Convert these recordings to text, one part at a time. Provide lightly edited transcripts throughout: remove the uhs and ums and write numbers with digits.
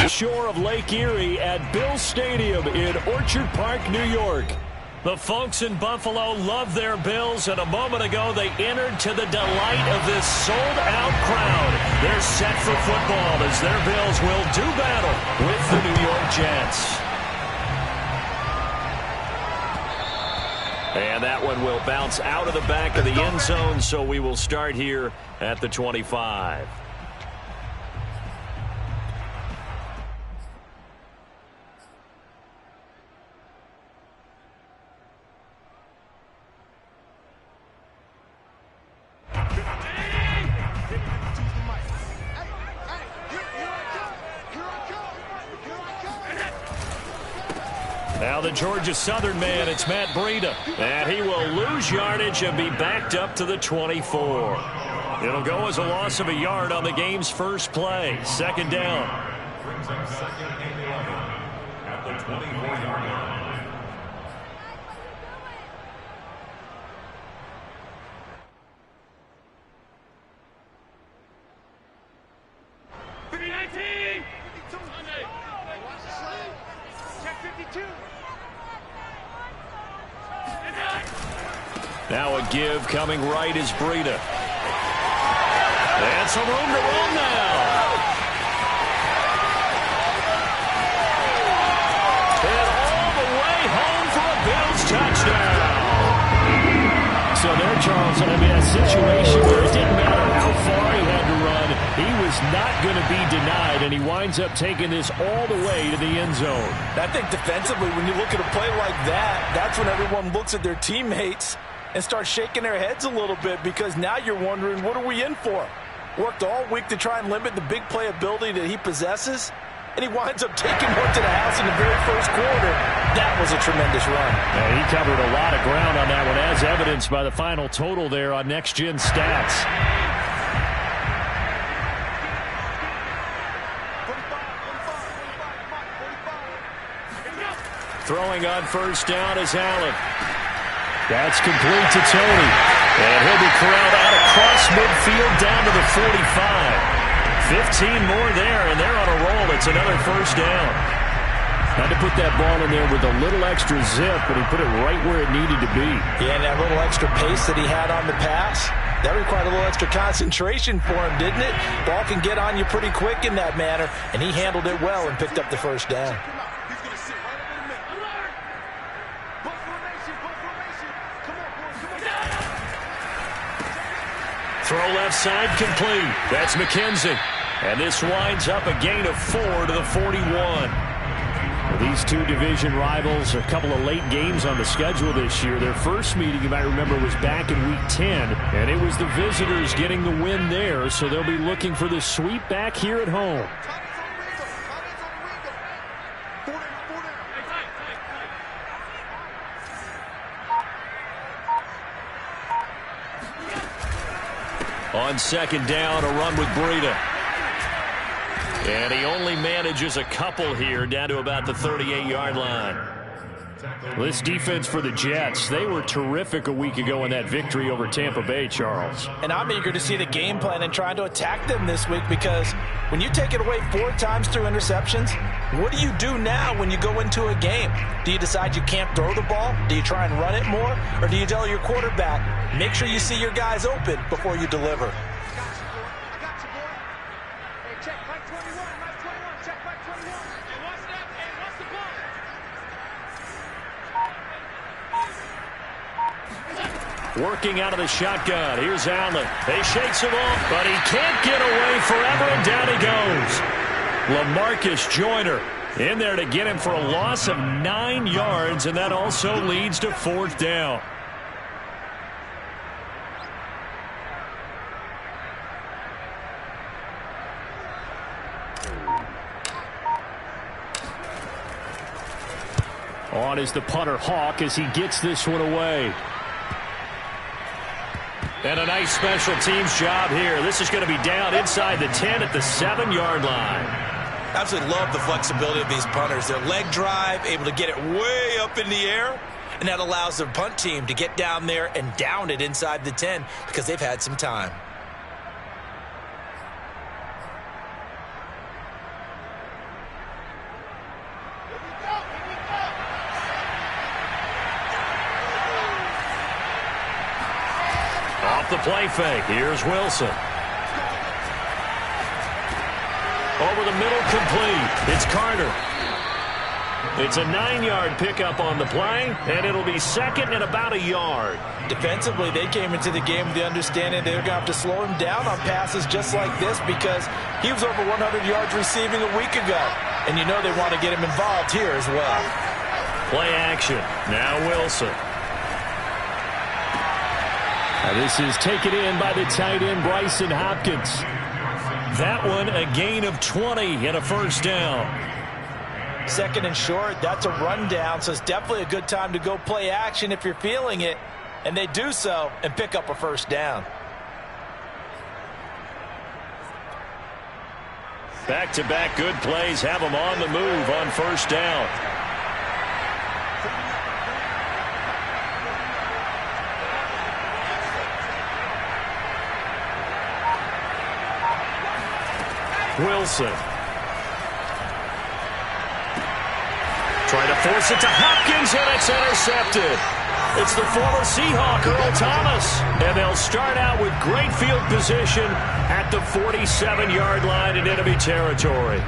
Shore of Lake Erie at Bill Stadium in Orchard Park, New York. The folks in Buffalo love their Bills, and a moment ago they entered to the delight of this sold-out crowd. They're set for football as their Bills will do battle with the New York Jets. And that one will bounce out of the back of the end zone, so we will start here at the 25. Now the Georgia Southern man, it's Matt Breida. And he will lose yardage and be backed up to the 24. It'll go as a loss of a yard on the game's first play. Second down. Brings up second and 11 at the 24-yard line. Now a give coming right is Breida. And some room to run now. And all the way home for a Bills touchdown. So there, Charles, I mean, a situation where it didn't matter how far he had to run. He was not going to be denied, and he winds up taking this all the way to the end zone. I think defensively, when you look at a play like that, that's when everyone looks at their teammates and start shaking their heads a little bit, because now you're wondering, what are we in for? Worked all week to try and limit the big play ability that he possesses, and he winds up taking one to the house in the very first quarter. That was a tremendous run. Yeah, he covered a lot of ground on that one, as evidenced by the final total there on Next Gen Stats. Throwing on first down is Allen. That's complete to Tony. And he'll be corralled out across midfield down to the 45. 15 more there, and they're on a roll. It's another first down. Had to put that ball in there with a little extra zip, but he put it right where it needed to be. Yeah, and that little extra pace that he had on the pass, that required a little extra concentration for him, didn't it? Ball can get on you pretty quick in that manner, and he handled it well and picked up the first down. Throw left side complete. That's McKenzie. And this winds up a gain of 4 to the 41. These two division rivals, a couple of late games on the schedule this year. Their first meeting, you might remember, was back in Week 10. And it was the visitors getting the win there, so they'll be looking for the sweep back here at home. On second down, a run with Breida. And he only manages a couple here, down to about the 38-yard line. This defense for the Jets, they were terrific a week ago in that victory over Tampa Bay, Charles. And I'm eager to see the game plan and trying to attack them this week, because when you take it away 4 times through interceptions, what do you do now when you go into a game? Do you decide you can't throw the ball? Do you try and run it more? Or do you tell your quarterback, make sure you see your guys open before you deliver? Working out of the shotgun. Here's Allen. He shakes him off, but he can't get away forever, and down he goes. LaMarcus Joyner in there to get him for a loss of 9 yards, and that also leads to 4th down. On is the punter, Hawk, as he gets this one away. And a nice special teams job here. This is going to be down inside the 10 at the 7-yard line. Absolutely love the flexibility of these punters. Their leg drive, able to get it way up in the air, and that allows their punt team to get down there and down it inside the 10 because they've had some time. the play fake. Here's Wilson. Over the middle, complete. It's Carter. It's a 9-yard pickup on the play, and it'll be second and about a yard. Defensively, they came into the game with the understanding they're going to have to slow him down on passes just like this because he was over 100 yards receiving a week ago. And you know they want to get him involved here as well. Play action. Now Wilson. Now this is taken in by the tight end, Bryson Hopkins. That one a gain of 20 and a first down. Second and short, that's a rundown, so it's definitely a good time to go play action if you're feeling it. And they do so and pick up a first down. Back-to-back good plays have them on the move on first down. Wilson. Trying to force it to Hopkins, and it's intercepted. It's the former Seahawk, Earl Thomas. And they'll start out with great field position at the 47-yard line in enemy territory.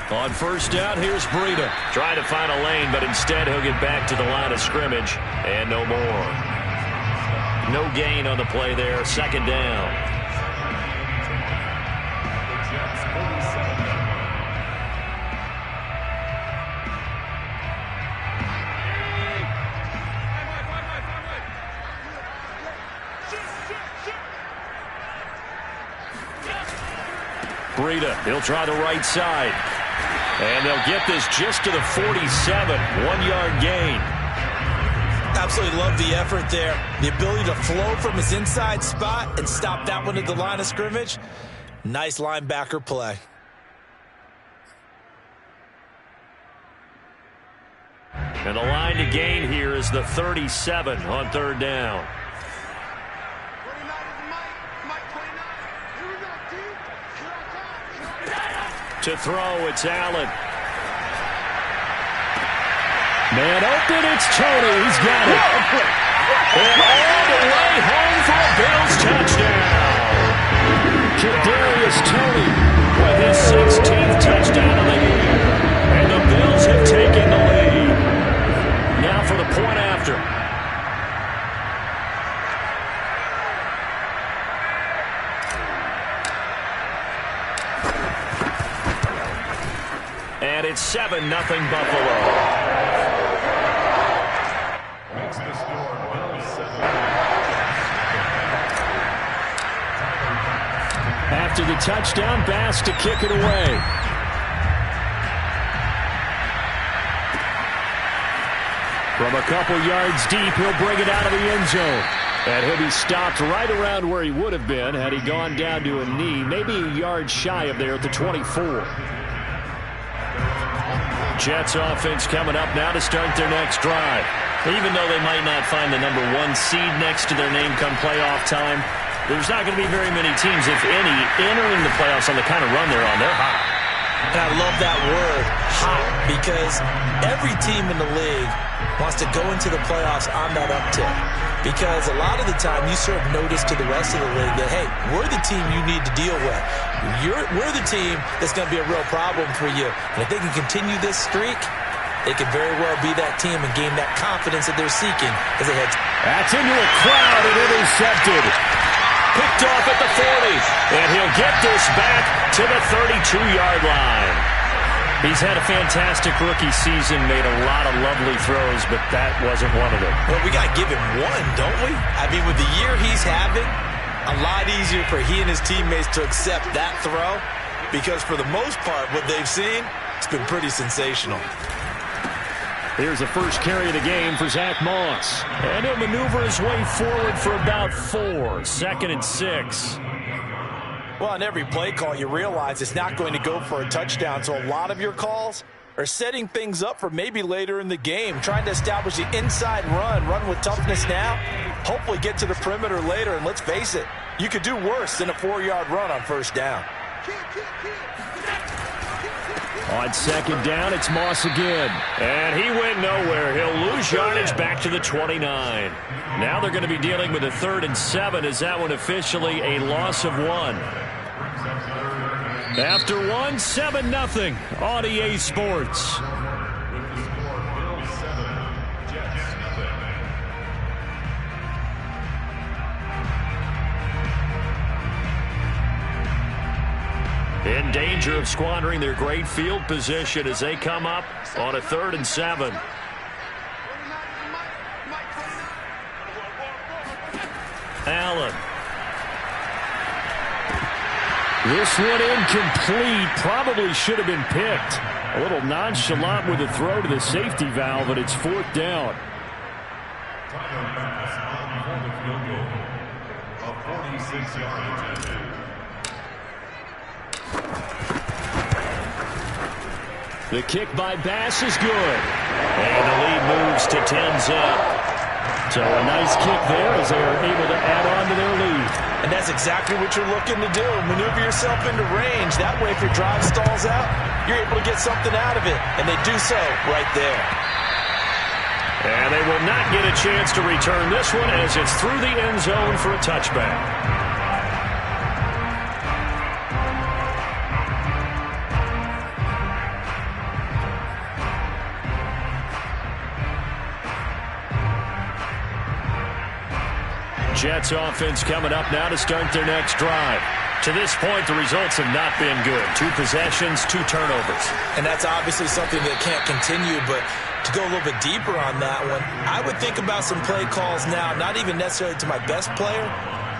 On first down, here's Breida. Trying to find a lane, but instead he'll get back to the line of scrimmage. And no more. No gain on the play there. Second down. Breida, he'll try the right side. And they'll get this just to the 47, 1-yard gain. Absolutely love the effort there. The ability to flow from his inside spot and stop that one at the line of scrimmage. Nice linebacker play. And the line to gain here is the 37 on third down. To throw, it's Allen. Man open, it's Tony. He's got it. And all the way home for a Bills touchdown. Kadarius Toney with his 16th touchdown of the year. And the Bills have taken the lead. Now for the point after. And it's 7-0 Buffalo. After the touchdown, Bass to kick it away. From a couple yards deep, he'll bring it out of the end zone. And he'll be stopped right around where he would have been had he gone down to a knee, maybe a yard shy of there at the 24. Jets offense coming up now to start their next drive. Even though they might not find the number 1 seed next to their name come playoff time, there's not going to be very many teams, if any, entering the playoffs on the kind of run they're on. They're hot. And I love that word, hot, because every team in the league wants to go into the playoffs on that uptick. Because a lot of the time you serve notice to the rest of the league that, hey, we're the team you need to deal with. We're the team that's going to be a real problem for you. And if they can continue this streak, they could very well be that team and gain that confidence that they're seeking as they head. That's into a crowd and intercepted. Picked off at the 40. And he'll get this back to the 32-yard line. He's had a fantastic rookie season, made a lot of lovely throws, but that wasn't one of them. Well, we got to give him one, don't we? I mean, with the year he's having, a lot easier for he and his teammates to accept that throw because for the most part, what they've seen, it's been pretty sensational. Here's the first carry of the game for Zach Moss. And he'll maneuver his way forward for about 4. 2nd and 6. Well, on every play call, you realize it's not going to go for a touchdown. So a lot of your calls or setting things up for maybe later in the game, trying to establish the inside run with toughness now, hopefully get to the perimeter later, and let's face it, you could do worse than a 4-yard run on first down. On second down, it's Moss again. And he went nowhere. He'll lose yardage back to the 29. Now they're going to be dealing with a 3rd and 7. Is that one officially a loss of 1? After 7-0 on EA Sports. In danger of squandering their great field position as they come up on a 3rd and 7. Allen. This one incomplete. Probably should have been picked. A little nonchalant with a throw to the safety valve, but it's 4th down. The kick by Bass is good. And the lead moves to 10-zip. So a nice kick there as they are able to add on to their lead. And that's exactly what you're looking to do. Maneuver yourself into range. That way, if your drive stalls out, you're able to get something out of it. And they do so right there. And they will not get a chance to return this one as it's through the end zone for a touchback. Jets offense coming up now to start their next drive. To this point, the results have not been good. 2 possessions, 2 turnovers. And that's obviously something that can't continue, but to go a little bit deeper on that one, I would think about some play calls now, not even necessarily to my best player,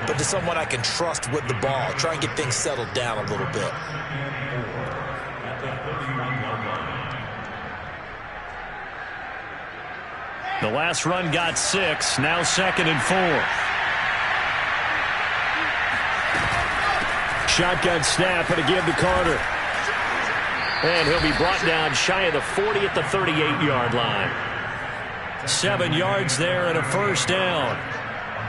but to someone I can trust with the ball. Try and get things settled down a little bit. The last run got 6, now 2nd and 4. Shotgun snap and a give to Carter. And he'll be brought down shy of the 40 at the 38-yard line. 7 yards there and a 1st down.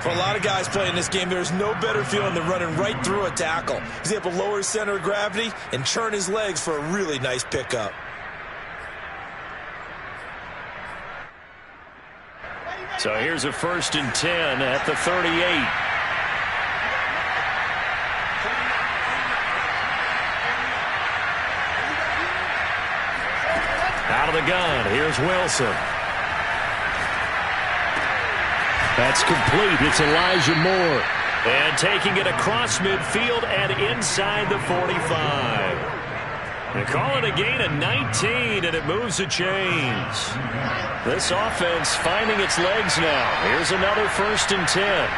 For a lot of guys playing this game, there's no better feeling than running right through a tackle. He's able to lower his center of gravity and churn his legs for a really nice pickup. So here's a 1st and 10 at the 38. Out of the gun, here's Wilson. That's complete. It's Elijah Moore. And taking it across midfield and inside the 45. They call it a gain of 19, and it moves the chains. This offense finding its legs now. Here's another 1st and 10.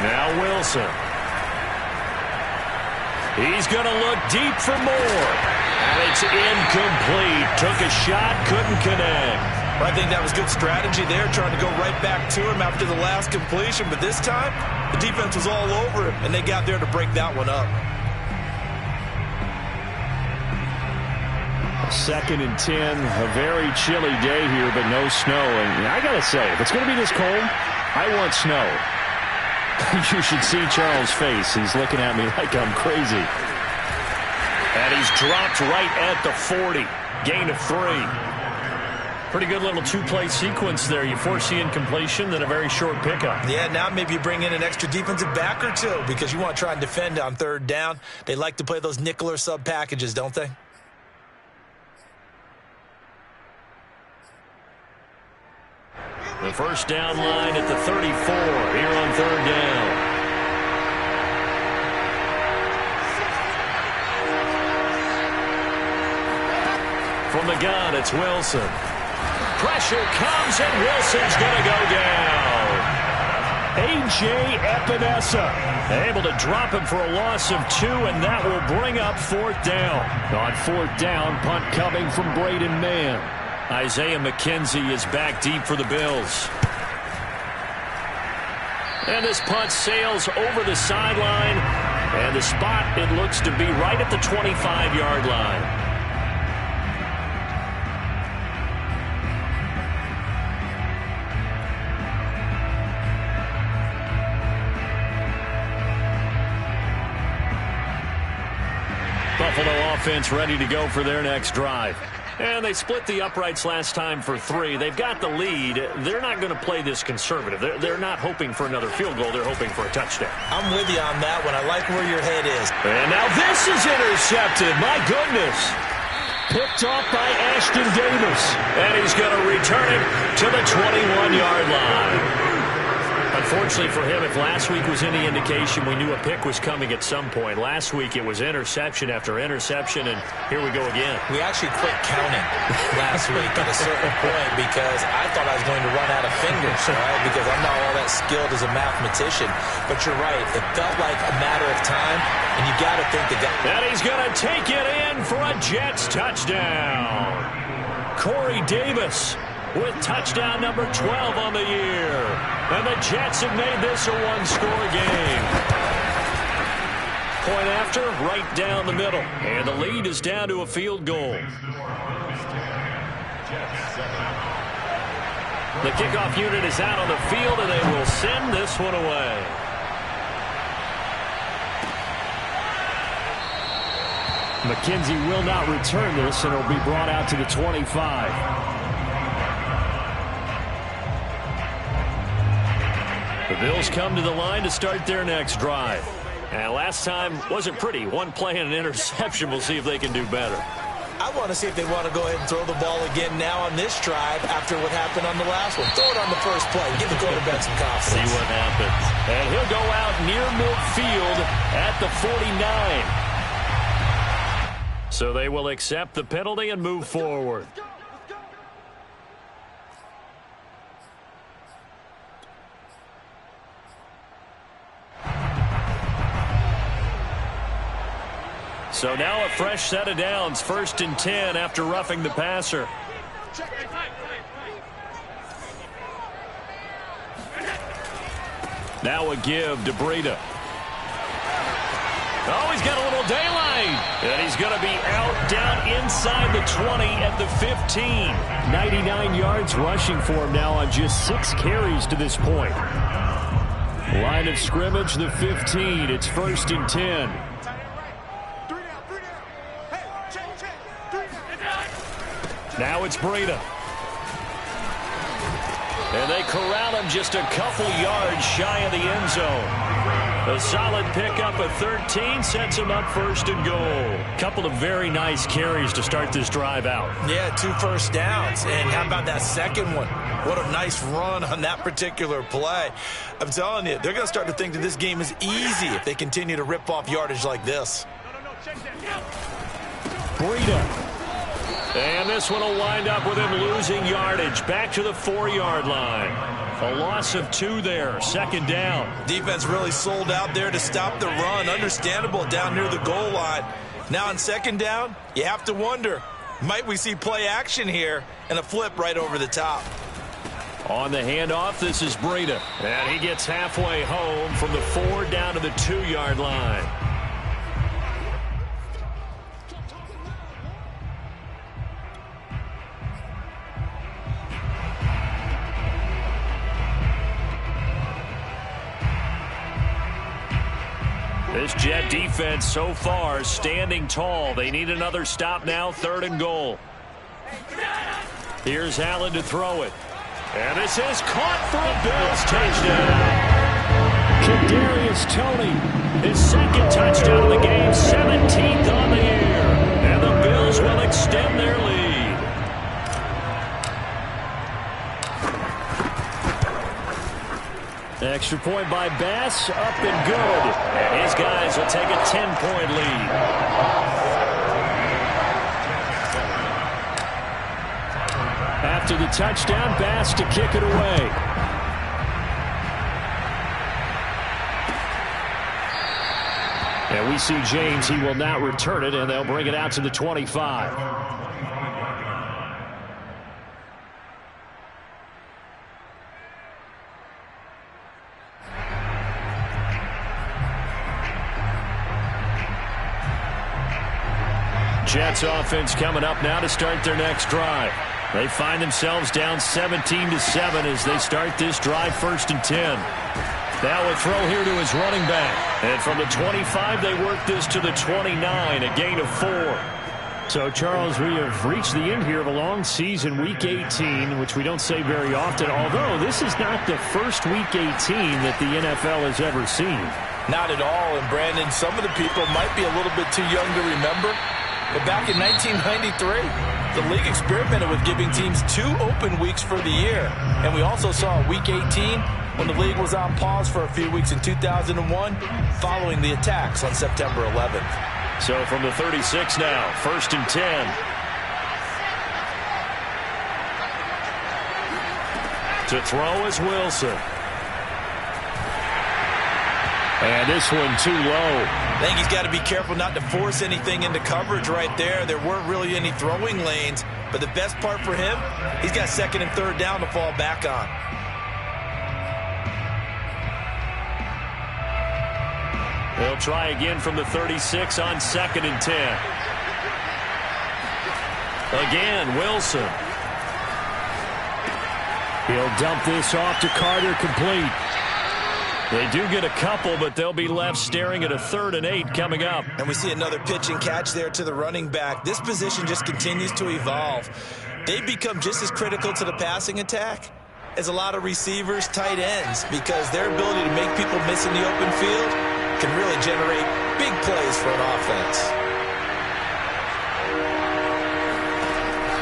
Now Wilson. He's going to look deep for more. And it's incomplete. Took a shot, couldn't connect. I think that was good strategy there, trying to go right back to him after the last completion. But this time, the defense was all over him, and they got there to break that one up. 2nd and 10. A very chilly day here, but no snow. And I got to say, if it's going to be this cold, I want snow. You should see Charles' face. He's looking at me like I'm crazy. And he's dropped right at the 40. Gain of 3. Pretty good little 2-play sequence there. You force the incompletion, then a very short pickup. Yeah, now maybe you bring in an extra defensive back or 2 because you want to try and defend on 3rd down. They like to play those nickel or sub packages, don't they? The 1st down line at the 34 here on 3rd down. From the gun, it's Wilson. Pressure comes, and Wilson's going to go down. A.J. Epinesa able to drop him for a loss of 2, and that will bring up 4th down. On 4th down, punt coming from Braden Mann. Isaiah McKenzie is back deep for the Bills. And this punt sails over the sideline. And the spot, it looks to be right at the 25-yard line. Buffalo offense ready to go for their next drive. And they split the uprights last time for 3. They've got the lead. They're not going to play this conservative. They're not hoping for another field goal. They're hoping for a touchdown. I'm with you on that one. I like where your head is. And now this is intercepted. My goodness. Picked off by Ashton Davis. And he's going to return it to the 21-yard line. Unfortunately for him, if last week was any indication, we knew a pick was coming at some point. Last week it was interception after interception, and here we go again. We actually quit counting last week at a certain point because I thought I was going to run out of fingers, right? Because I'm not all that skilled as a mathematician. But you're right. It felt like a matter of time, and you got to think the guy. And he's going to take it in for a Jets touchdown. Corey Davis with touchdown number 12 on the year. And the Jets have made this a one-score game. Point after, right down the middle. And the lead is down to a field goal. The kickoff unit is out on the field, and they will send this one away. McKenzie will not return this, and it'll be brought out to the 25. The Bills come to the line to start their next drive. And last time wasn't pretty. One play and an interception. We'll see if they can do better. I want to see if they want to go ahead and throw the ball again now on this drive after what happened on the last one. Throw it on the first play. Give the quarterback some confidence. See what happens. And he'll go out near midfield at the 49. So they will accept the penalty and move forward. So now a fresh set of downs, 1st and 10 after roughing the passer. Now a give to Breida. Oh, he's got a little daylight. And he's going to be out down inside the 20 at the 15. 99 yards rushing for him now on just 6 carries to this point. Line of scrimmage, the 15. It's 1st and 10. Now it's Breida. And they corral him just a couple yards shy of the end zone. A solid pickup of 13 sets him up 1st and goal. Couple of very nice carries to start this drive out. Yeah, 2 first downs. And how about that second one? What a nice run on that particular play. I'm telling you, they're going to start to think that this game is easy if they continue to rip off yardage like this. Breida. And this one will wind up with him losing yardage. Back to the 4-yard line. A loss of 2 there. 2nd down. Defense really sold out there to stop the run. Understandable down near the goal line. Now on 2nd down, you have to wonder, might we see play action here and a flip right over the top? On the handoff, this is Breida. And he gets halfway home from the 4 down to the 2-yard line. This Jet defense so far standing tall. They need another stop now, 3rd and goal. Here's Allen to throw it. And this is caught for a Bills touchdown. Kadarius Toney, his 2nd touchdown of the game, 17th on the year. And the Bills will extend their lead. Extra point by Bass, up and good. And his guys will take a 10-point lead. After the touchdown, Bass to kick it away. And we see James, he will not return it, and they'll bring it out to the 25. Jets offense coming up now to start their next drive. They find themselves down 17-7 as they start this drive, 1st and 10. Now a throw here to his running back. And from the 25, they work this to the 29, a gain of 4. So, Charles, we have reached the end here of a long season, Week 18, which we don't say very often, although this is not the first Week 18 that the NFL has ever seen. Not at all, and Brandon, some of the people might be a little bit too young to remember, but back in 1993, the league experimented with giving teams 2 open weeks for the year, and we also saw Week 18 when the league was on pause for a few weeks in 2001 following the attacks on September 11th. So from the 36 now, 1st and 10. To throw is Wilson. And this one too low. I think he's got to be careful not to force anything into coverage right there. There weren't really any throwing lanes, but the best part for him, he's got 2nd and 3rd down to fall back on. They'll try again from the 36 on 2nd and 10. Again, Wilson. He'll dump this off to Carter, complete. They do get a couple, but they'll be left staring at a 3rd and 8 coming up. And we see another pitch and catch there to the running back. This position just continues to evolve. They've become just as critical to the passing attack as a lot of receivers, tight ends, because their ability to make people miss in the open field can really generate big plays for an offense.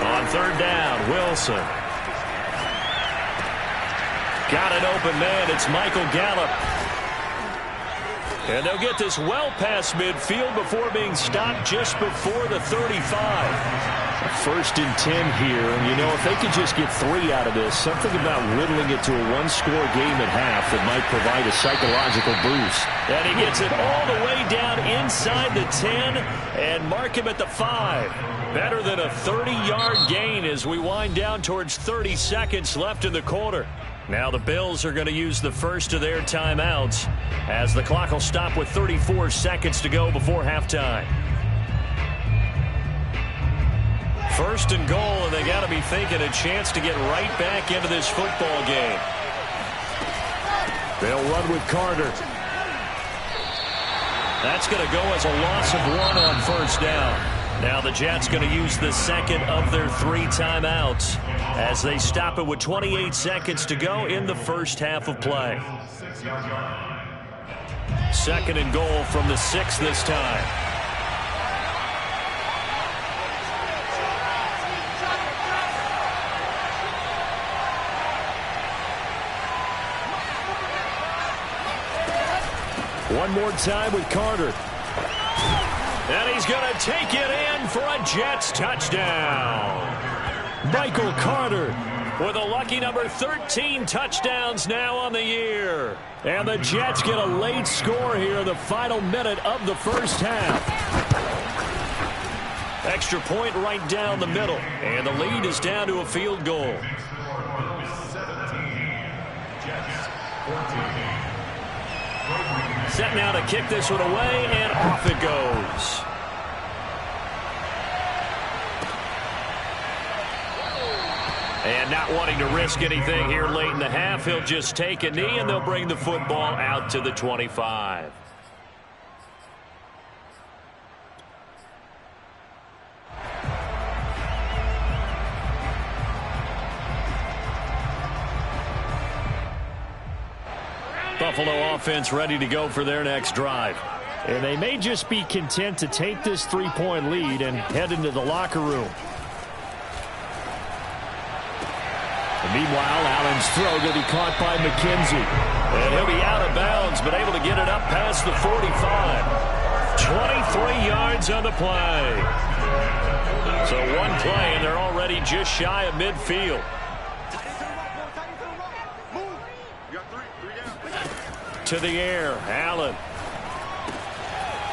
On 3rd down, Wilson. Got an open man. It's Michael Gallup. And they'll get this well past midfield before being stopped just before the 35. 1st and 10 here. And, you know, if they could just get 3 out of this, something about whittling it to a 1-score game at half that might provide a psychological boost. And he gets it all the way down inside the 10 and mark him at the 5. Better than a 30-yard gain as we wind down towards 30 seconds left in the quarter. Now the Bills are going to use the first of their timeouts as the clock will stop with 34 seconds to go before halftime. 1st and goal, and they got to be thinking a chance to get right back into this football game. They'll run with Carter. That's going to go as a loss of 1 on 1st down. Now the Jets going to use the 2nd of their 3 timeouts as they stop it with 28 seconds to go in the 1st half of play. 2nd and goal from the 6 this time. One more time with Carter. And he's going to take it in for a Jets touchdown. Michael Carter with a lucky number 13 touchdowns now on the year. And the Jets get a late score here in the final minute of the 1st half. Extra point right down the middle. And the lead is down to a field goal. 14. Set now to kick this one away, and off it goes. And not wanting to risk anything here late in the half, he'll just take a knee, and they'll bring the football out to the 25. Buffalo offense ready to go for their next drive. And they may just be content to take this 3-point lead and head into the locker room. And meanwhile, Allen's throw going to be caught by McKenzie. And he'll be out of bounds, but able to get it up past the 45. 23 yards on the play. So one play, and they're already just shy of midfield. To the air, Allen.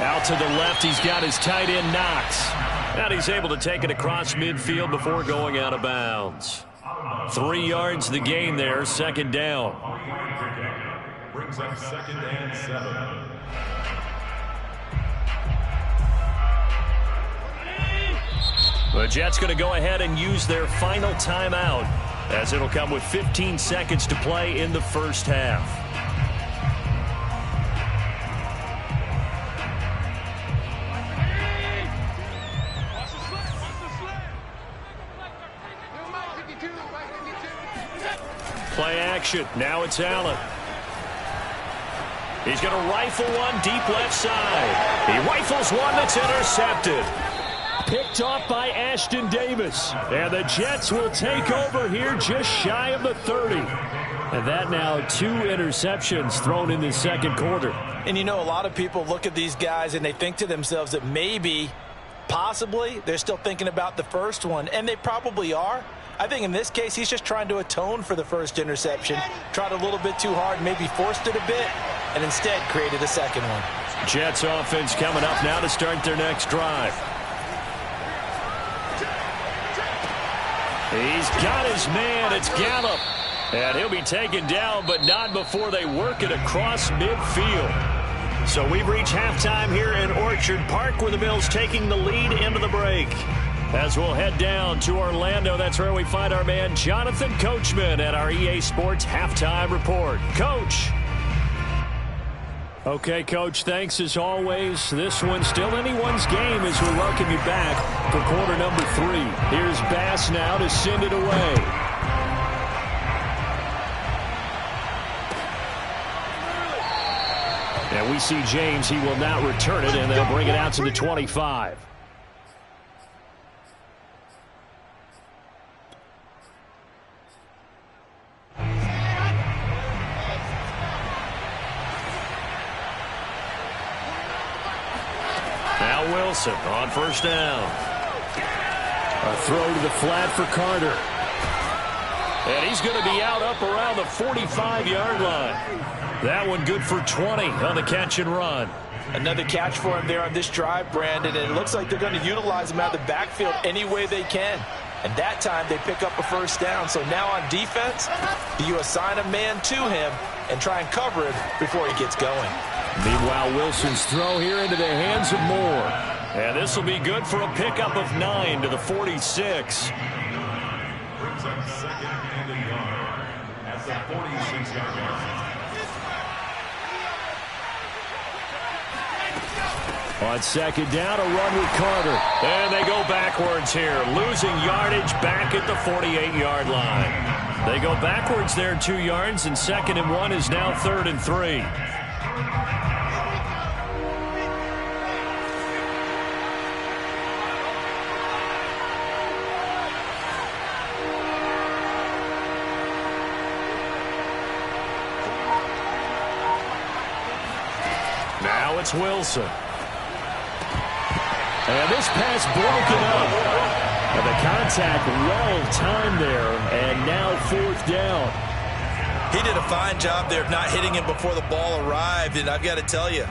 Out to the left, he's got his tight end Knox. And he's able to take it across midfield before going out of bounds. 3 yards the gain there, second down. Brings up 2nd and 7. The Jets going to go ahead and use their final timeout, as it'll come with 15 seconds to play in the first half. Play action. Now it's Allen. He's going to rifle one deep left side. He rifles one that's intercepted. Picked off by Ashton Davis. And the Jets will take over here just shy of the 30. And that now 2 interceptions thrown in the second quarter. And you know, a lot of people look at these guys and they think to themselves that maybe, possibly, they're still thinking about the first one. And they probably are. I think in this case, he's just trying to atone for the first interception. Tried a little bit too hard, maybe forced it a bit, and instead created a second one. Jets offense coming up now to start their next drive. He's got his man. It's Gallup. And he'll be taken down, but not before they work it across midfield. So we've reached halftime here in Orchard Park, where the Bills taking the lead into the break. As we'll head down to Orlando, that's where we find our man Jonathan Coachman at our EA Sports Halftime Report. Coach. Okay, Coach, thanks as always. This one's still anyone's game as we welcome you back for quarter number 3. Here's Bass now to send it away. And we see James. He will not return it, and they'll bring it out to the 25. Wilson on first down. A throw to the flat for Carter. And he's going to be out up around the 45-yard line. That one good for 20 on the catch and run. Another catch for him there on this drive, Brandon, and it looks like they're going to utilize him out of the backfield any way they can. And that time they pick up a first down. So now on defense, do you assign a man to him and try and cover him before he gets going? Meanwhile, Wilson's throw here into the hands of Moore. And this will be good for a pickup of 9 to the 46. Brings up second and a yard at the 46-yard line. On second down, a run with Carter. And they go backwards here, losing yardage back at the 48-yard line. They go backwards there 2 yards, and 2nd and 1 is now 3rd and 3. Now it's Wilson. And this pass broken up. And the contact well timed there, and now 4th down. He did a fine job there of not hitting him before the ball arrived, and I've got to tell you,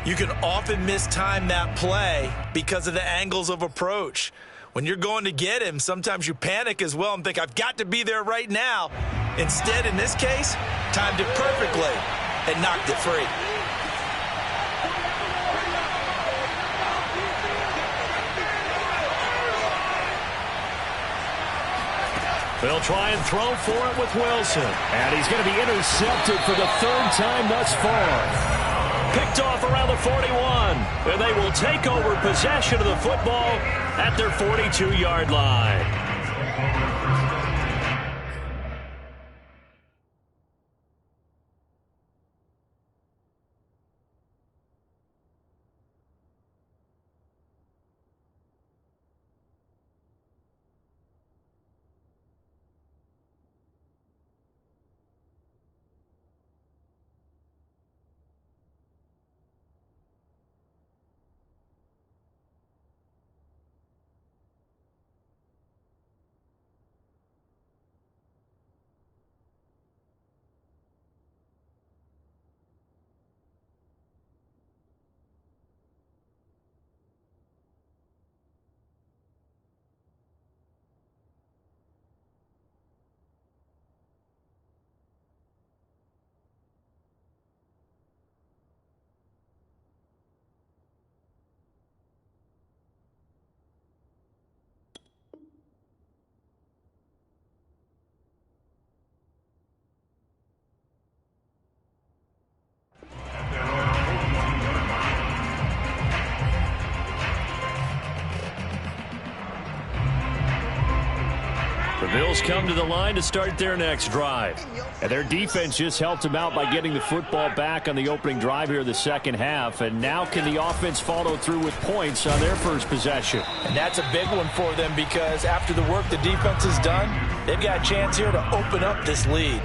you can often mistime that play because of the angles of approach. When you're going to get him, sometimes you panic as well and think, I've got to be there right now. Instead, in this case, timed it perfectly and knocked it free. They'll try and throw for it with Wilson. And he's going to be intercepted for the 3rd time thus far. Picked off around the 41. And they will take over possession of the football at their 42-yard line. Cardinals come to the line to start their next drive. And their defense just helped them out by getting the football back on the opening drive here in the second half. And now can the offense follow through with points on their first possession? And that's a big one for them because after the work the defense has done, they've got a chance here to open up this lead.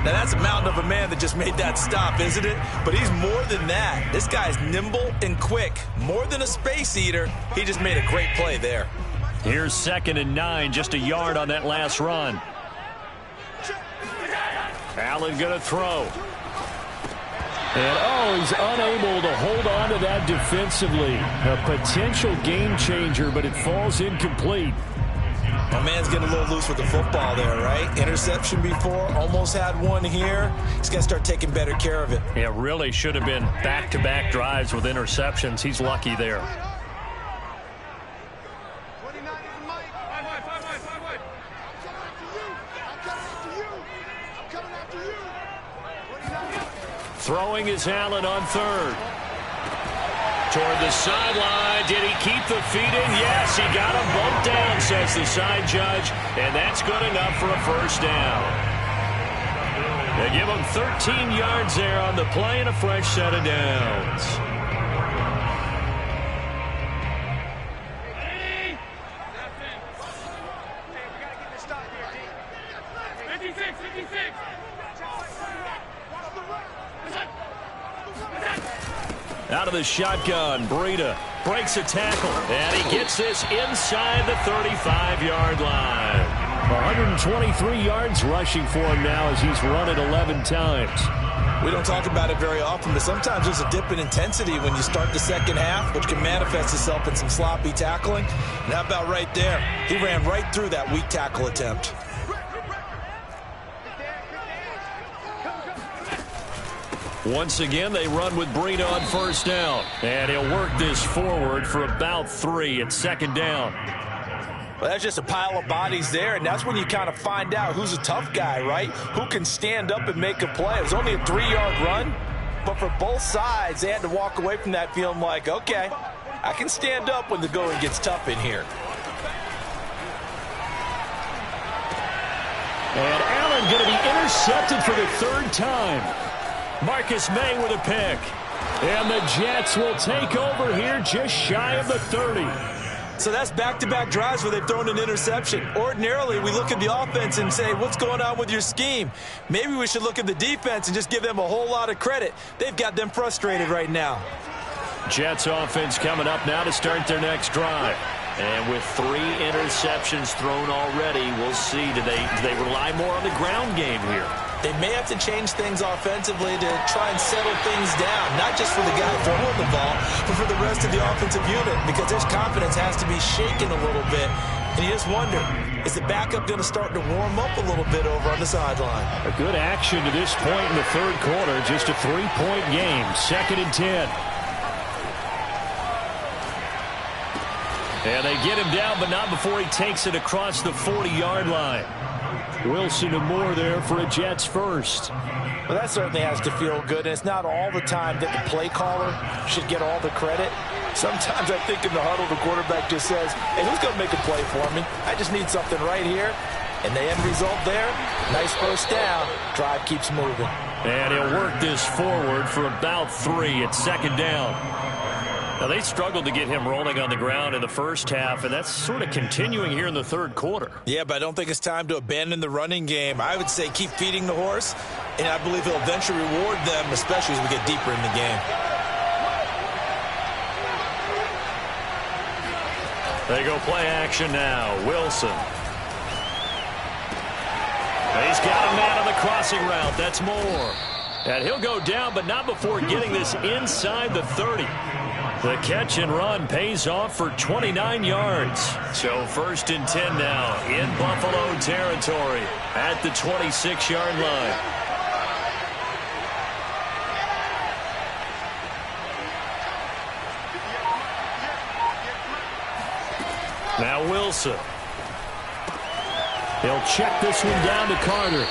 Now, that's a mountain of a man that just made that stop, isn't it? But he's more than that. This guy's nimble and quick. More than a space eater. He just made a great play there. Here's 2nd and 9, just a yard on that last run. Allen going to throw. And, he's unable to hold on to that defensively. A potential game changer, but it falls incomplete. My man's getting a little loose with the football there, right? Interception before, almost had one here. He's got to start taking better care of it. It really should have been back-to-back drives with interceptions. He's lucky there. Throwing is Allen on 3rd. Toward the sideline. Did he keep the feet in? Yes, he got them both down, says the side judge. And that's good enough for a first down. They give him 13 yards there on the play and a fresh set of downs. Out of the shotgun, Breida breaks a tackle, and he gets this inside the 35-yard line. 123 yards rushing for him now as he's run it 11 times. We don't talk about it very often, but sometimes there's a dip in intensity when you start the second half, which can manifest itself in some sloppy tackling. And how about right there? He ran right through that weak tackle attempt. Once again, they run with Breida on first down. And he'll work this forward for about 3 at 2nd down. Well, that's just a pile of bodies there, and that's when you kind of find out who's a tough guy, right? Who can stand up and make a play. It was only a 3-yard run, but for both sides, they had to walk away from that feeling like, okay, I can stand up when the going gets tough in here. And Allen going to be intercepted for the 3rd time. Marcus May with a pick. And the Jets will take over here just shy of the 30. So that's back-to-back drives where they've thrown an interception. Ordinarily, we look at the offense and say, what's going on with your scheme? Maybe we should look at the defense and just give them a whole lot of credit. They've got them frustrated right now. Jets offense coming up now to start their next drive. And with 3 interceptions thrown already, we'll see. Do they rely more on the ground game here? They may have to change things offensively to try and settle things down, not just for the guy throwing the ball, but for the rest of the offensive unit, because their confidence has to be shaken a little bit. And you just wonder, is the backup going to start to warm up a little bit over on the sideline? A good action to this point in the 3rd quarter, just a 3-point game, 2nd and 10. And they get him down, but not before he takes it across the 40-yard line. Wilson and Moore there for a Jets first. Well, that certainly has to feel good, and it's not all the time that the play caller should get all the credit. Sometimes I think in the huddle, the quarterback just says, hey, who's going to make a play for me? I just need something right here. And the end result there, nice first down. Drive keeps moving. And he'll work this forward for about 3 at 2nd down. Now, they struggled to get him rolling on the ground in the first half, and that's sort of continuing here in the 3rd quarter. Yeah, but I don't think it's time to abandon the running game. I would say keep feeding the horse, and I believe he'll eventually reward them, especially as we get deeper in the game. They go play action now. Wilson. He's got a man on the crossing route. That's Moore. And he'll go down, but not before getting this inside the 30. The catch and run pays off for 29 yards. So 1st and 10 now in Buffalo territory at the 26-yard line. Now Wilson. He'll check this one down to Carter.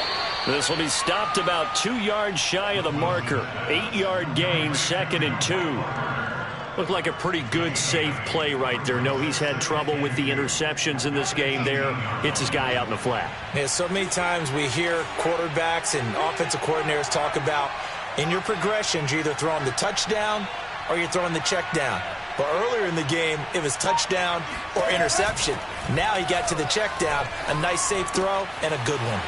This will be stopped about 2 yards shy of the marker. 8-yard gain, 2nd and 2. Looked like a pretty good, safe play right there. No, he's had trouble with the interceptions in this game there. Hits his guy out in the flat. Yeah, so many times we hear quarterbacks and offensive coordinators talk about in your progressions, you're either throwing the touchdown or you're throwing the check down. But earlier in the game, it was touchdown or interception. Now he got to the check down, a nice safe throw, and a good one.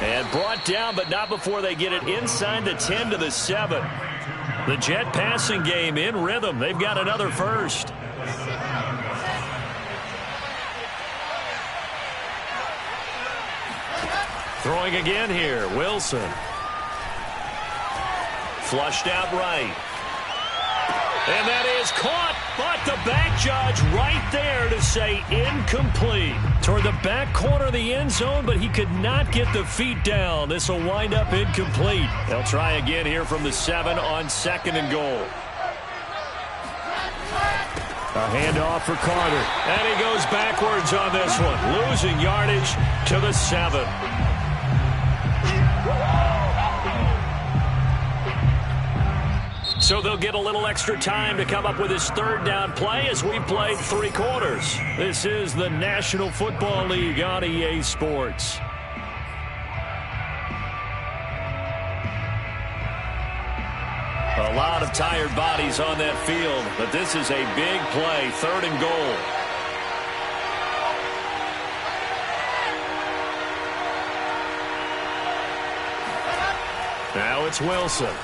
And brought down, but not before they get it inside the 10 to the 7. The Jet passing game in rhythm. They've got another first. Throwing again here, Wilson. Flushed out right. And that is caught, but the back judge right there to say incomplete. Toward the back corner of the end zone, but he could not get the feet down. This will wind up incomplete. They'll try again here from the 7 on 2nd and goal. A handoff for Carter. And he goes backwards on this one, losing yardage to the 7. So they'll get a little extra time to come up with his 3rd down play as we played 3 quarters. This is the National Football League on EA Sports. A lot of tired bodies on that field, but this is a big play, 3rd and goal. Now it's Wilson.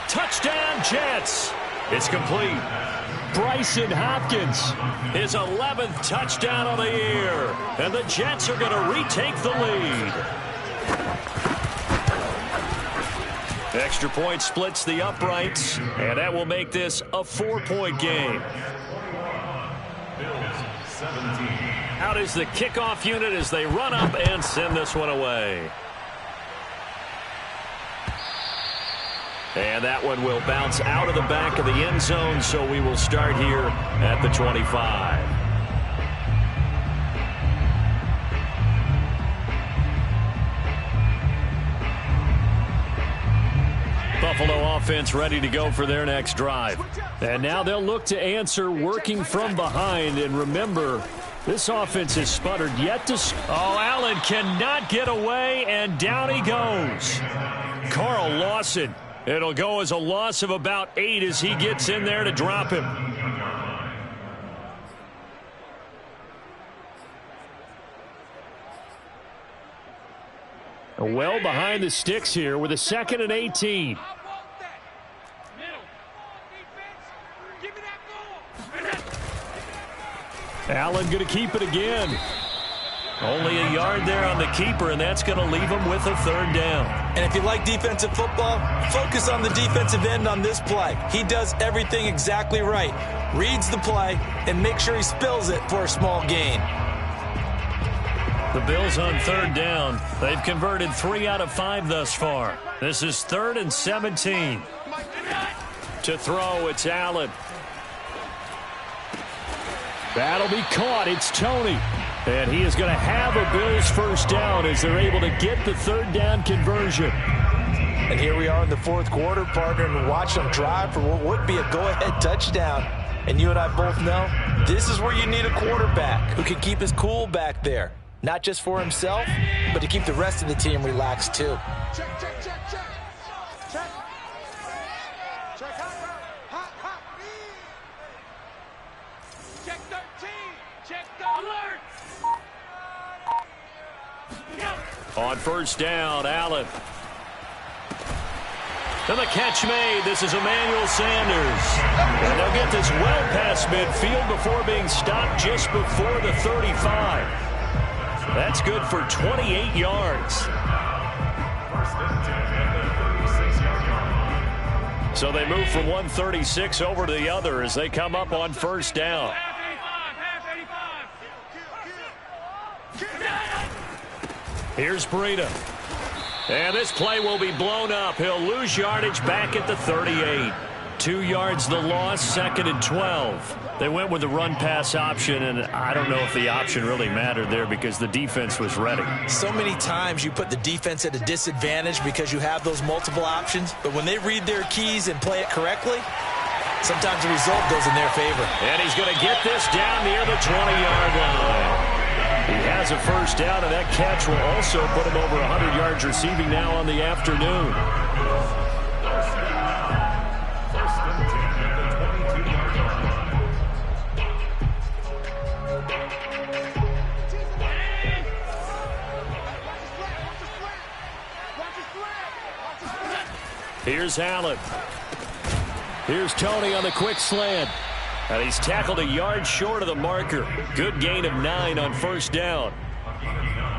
Touchdown, Jets. It's complete. Bryson Hopkins, his 11th touchdown of the year. And the Jets are going to retake the lead. Extra point splits the uprights, and that will make this a 4-point game. Out is the kickoff unit as they run up and send this one away. And that one will bounce out of the back of the end zone, so we will start here at the 25. Buffalo offense ready to go for their next drive. And now they'll look to answer working from behind. And remember, this offense has sputtered yet to... Oh, Allen cannot get away, and down he goes. Carl Lawson. It'll go as a loss of about 8 as he gets in there to drop him. Well behind the sticks here with a 2nd and 18. Allen going to keep it again. Only a yard there on the keeper, and that's going to leave him with a 3rd down. And if you like defensive football, focus on the defensive end on this play. He does everything exactly right. Reads the play and makes sure he spills it for a small gain. The Bills on 3rd down. They've converted 3 out of 5 thus far. This is 3rd and 17. To throw, it's Allen. That'll be caught. It's Tony. And he is going to have a Bills 1st down as they're able to get the 3rd down conversion. And here we are in the 4th quarter, partner, and watch them drive for what would be a go-ahead touchdown. And you and I both know this is where you need a quarterback who can keep his cool back there. Not just for himself, but to keep the rest of the team relaxed too. Check, check, check, check. Check. Check, hot, hot. Check 13. Check the alert. On 1st down, Allen. And the catch made. This is Emmanuel Sanders. And they'll get this well past midfield before being stopped just before the 35. That's good for 28 yards. So they move from 136 over to the other as they come up on 1st down. Here's Breida. And this play will be blown up. He'll lose yardage back at the 38. 2 yards the loss, 2nd and 12. They went with the run-pass option, and I don't know if the option really mattered there because the defense was ready. So many times you put the defense at a disadvantage because you have those multiple options, but when they read their keys and play it correctly, sometimes the result goes in their favor. And he's going to get this down near the 20-yard line. He has a first down, and that catch will also put him over 100 yards receiving now on the afternoon. Here's Allen. Here's Tony on the quick slant. And he's tackled a yard short of the marker. Good gain of 9 on first down.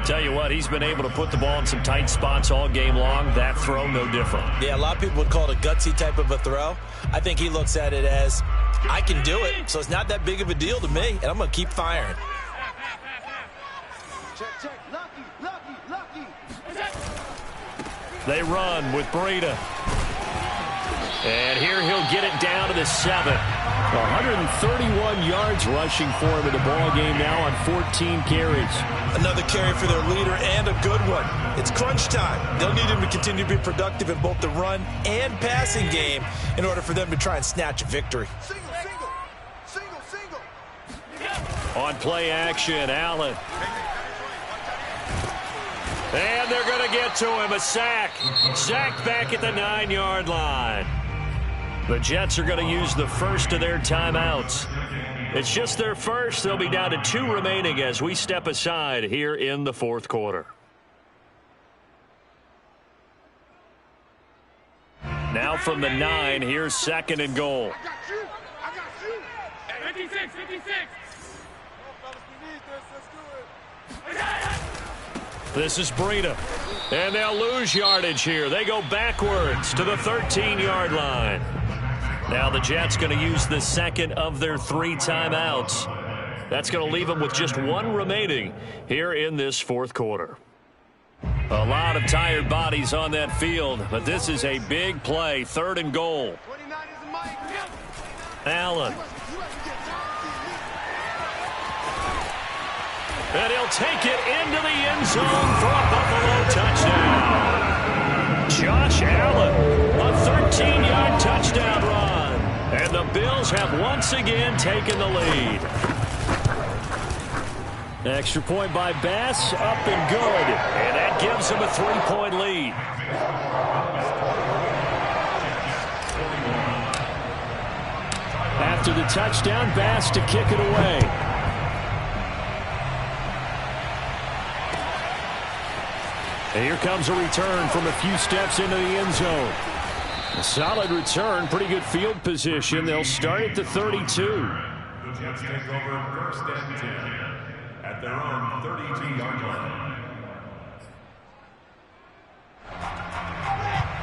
Tell you what, he's been able to put the ball in some tight spots all game long. That throw, no different. Yeah, a lot of people would call it a gutsy type of a throw. I think he looks at it as, I can do it, so it's not that big of a deal to me, and I'm going to keep firing. Check, check. Lucky, lucky, lucky. They run with Breida. And here he'll get it down to the 7. 131 yards rushing for him in the ball game now on 14 carries. Another carry for their leader and a good one. It's crunch time. They'll need him to continue to be productive in both the run and passing game in order for them to try and snatch a victory. Single, single, single, single. On play action, Allen. And they're going to get to him. A sack. Sacked back at the 9-yard line. The Jets are going to use the first of their timeouts. It's just their first. They'll be down to 2 remaining as we step aside here in the fourth quarter. Now from the 9, here's 2nd and goal. I got you. I got you. 56, 56. This is Breida. And they'll lose yardage here. They go backwards to the 13-yard line. Now the Jets going to use the second of their 3 timeouts. That's going to leave them with just 1 remaining here in this fourth quarter. A lot of tired bodies on that field, but this is a big play. 3rd and goal. 29 is the mic. Allen. And he'll take it into the end zone for a Buffalo touchdown. Josh Allen, a 13-yard touchdown run. And the Bills have once again taken the lead. Extra point by Bass, up and good. And that gives them a 3-point lead. After the touchdown, Bass to kick it away. And here comes a return from a few steps into the end zone. A solid return, pretty good field position. They'll start at the 32. The Jets take over 1st and 10 at their own 32-yard line.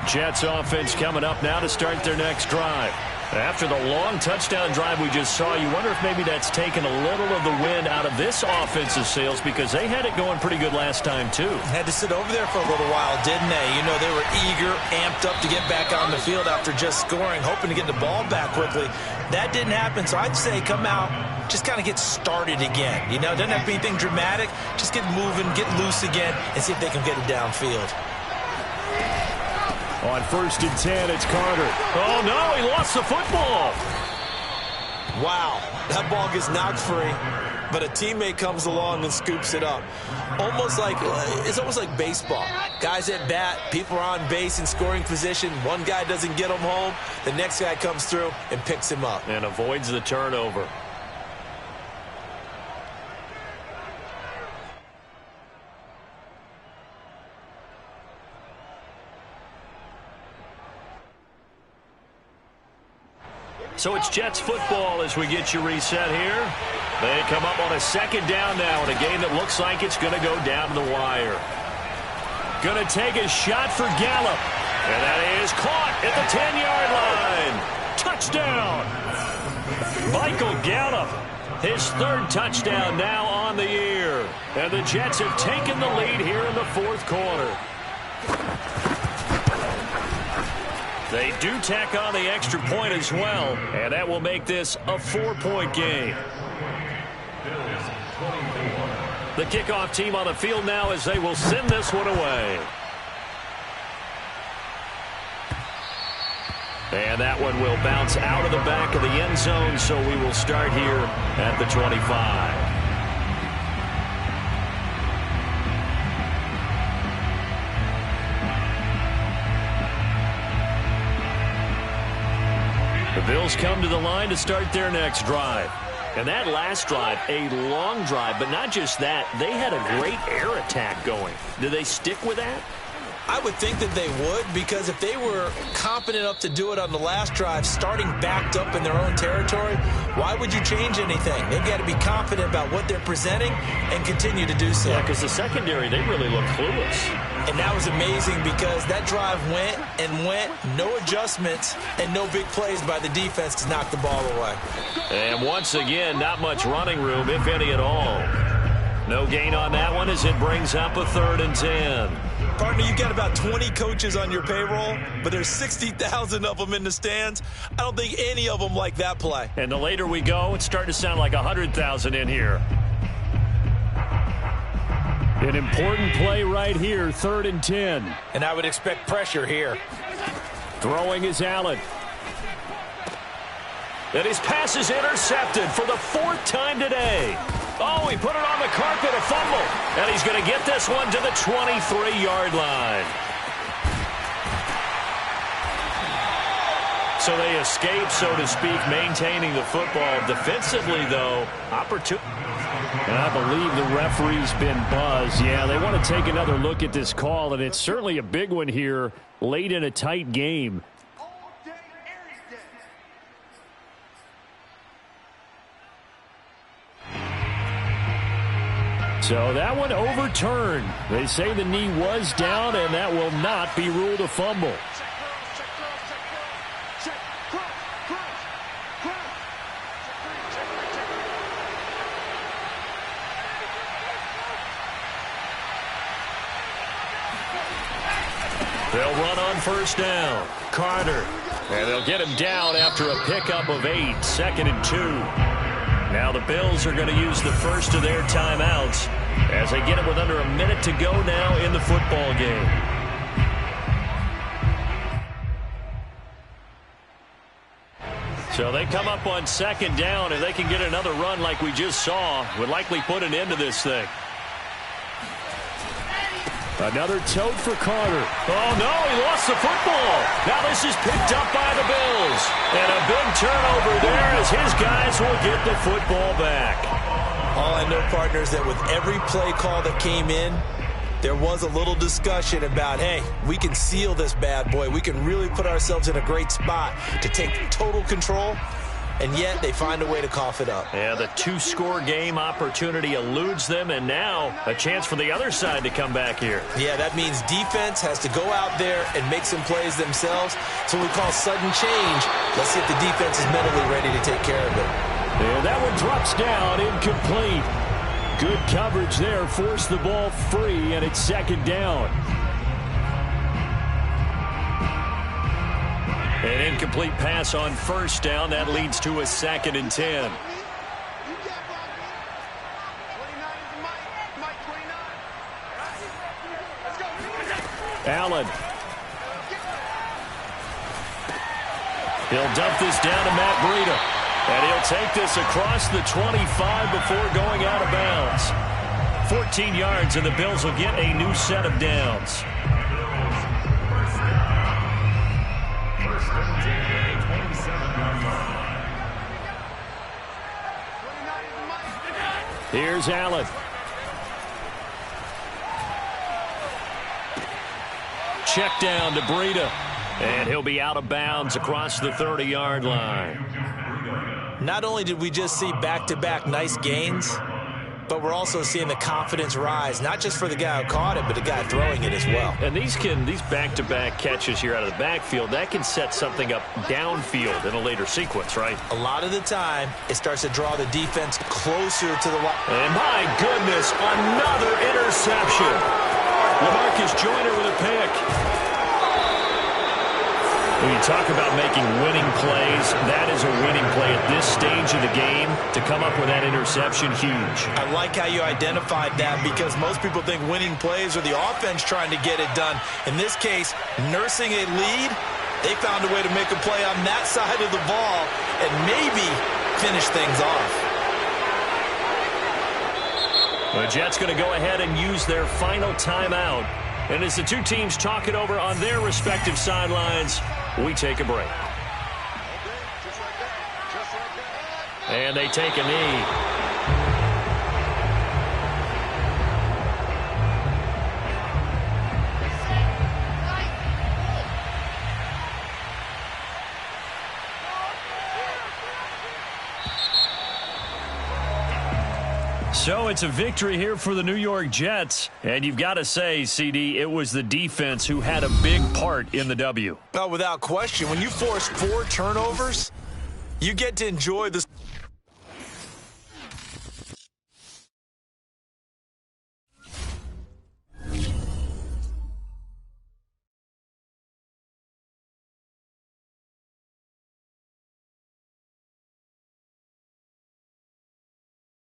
Jets offense coming up now to start their next drive. After the long touchdown drive we just saw, you wonder if maybe that's taken a little of the wind out of this offensive sails because they had it going pretty good last time too. Had to sit over there for a little while, didn't they? You know, they were eager, amped up to get back on the field after just scoring, hoping to get the ball back quickly. That didn't happen, so I'd say come out, just kind of get started again. You know, it doesn't have to be anything dramatic. Just get moving, get loose again, and see if they can get it downfield. On 1st and 10, it's Carter. Oh, no, he lost the football. Wow, that ball gets knocked free, but a teammate comes along and scoops it up. It's almost like baseball. Guys at bat, people are on base in scoring position. One guy doesn't get him home. The next guy comes through and picks him up. And avoids the turnover. So it's Jets football as we get you reset here. They come up on a 2nd down now in a game that looks like it's going to go down to the wire. Going to take a shot for Gallup. And that is caught at the 10-yard line. Touchdown. Michael Gallup, his 3rd touchdown now on the year. And the Jets have taken the lead here in the fourth quarter. They do tack on the extra point as well, and that will make this a 4-point game. The kickoff team on the field now as they will send this one away. And that one will bounce out of the back of the end zone, so we will start here at the 25. The Bills come to the line to start their next drive. And that last drive, a long drive, but not just that, they had a great air attack going. Do they stick with that? I would think that they would, because if they were competent enough to do it on the last drive, starting backed up in their own territory, why would you change anything? They've got to be confident about what they're presenting and continue to do so. Yeah, because the secondary, they really look clueless. And that was amazing because that drive went and went, no adjustments, and no big plays by the defense to knock the ball away. And once again, not much running room, if any at all. No gain on that one as it brings up a 3rd and 10. Partner, you've got about 20 coaches on your payroll, but there's 60,000 of them in the stands. I don't think any of them like that play. And the later we go, it's starting to sound like 100,000 in here. An important play right here, 3rd and 10. And I would expect pressure here. Throwing is Allen. And his pass is intercepted for the 4th time today. Oh, he put it on the carpet, a fumble. And he's going to get this one to the 23-yard line. So they escape, so to speak, maintaining the football. Defensively, though, opportunity. And I believe the referee's been buzzed. Yeah, they want to take another look at this call, and it's certainly a big one here late in a tight game. So that one overturned. They say the knee was down, and that will not be ruled a fumble. They'll run on 1st down. Carter. And they'll get him down after a pickup of 8. 2nd and 2. Now the Bills are going to use the first of their timeouts as they get it with under a minute to go now in the football game. So they come up on 2nd down, and they can get another run like we just saw. Would likely put an end to this thing. Another tote for Carter. Oh, no, he lost the football. Now this is picked up by the Bills. And a big turnover there as his guys will get the football back. All I know, partners, that with every play call that came in, there was a little discussion about, hey, we can seal this bad boy. We can really put ourselves in a great spot to take total control. And yet they find a way to cough it up. Yeah, the 2-score game opportunity eludes them, and now a chance for the other side to come back here. Yeah, that means defense has to go out there and make some plays themselves. So we call sudden change. Let's see if the defense is mentally ready to take care of it. And that one drops down, incomplete. Good coverage there, forced the ball free, and it's 2nd down. An incomplete pass on 1st down. That leads to a 2nd and 10. Allen. He'll dump this down to Matt Breida. And he'll take this across the 25 before going out of bounds. 14 yards, and the Bills will get a new set of downs. Here's Allen. Check down to Breida. And he'll be out of bounds across the 30-yard line. Not only did we just see back-to-back nice gains, but we're also seeing the confidence rise, not just for the guy who caught it, but the guy throwing it as well. And these back-to-back catches here out of the backfield, that can set something up downfield in a later sequence, right? A lot of the time, it starts to draw the defense closer to the line. And my goodness, another interception. LaMarcus Joyner with a pick. He you talk about making winning plays, that is a winning play at this stage of the game. To come up with that interception, huge. I like how you identified that because most people think winning plays are the offense trying to get it done. In this case, nursing a lead, they found a way to make a play on that side of the ball and maybe finish things off. The Jets going to go ahead and use their final timeout. And as the two teams talk it over on their respective sidelines, we take a break. And they take a knee. So it's a victory here for the New York Jets. And you've got to say, CD, it was the defense who had a big part in the W. Oh, without question. When you force 4 turnovers, you get to enjoy the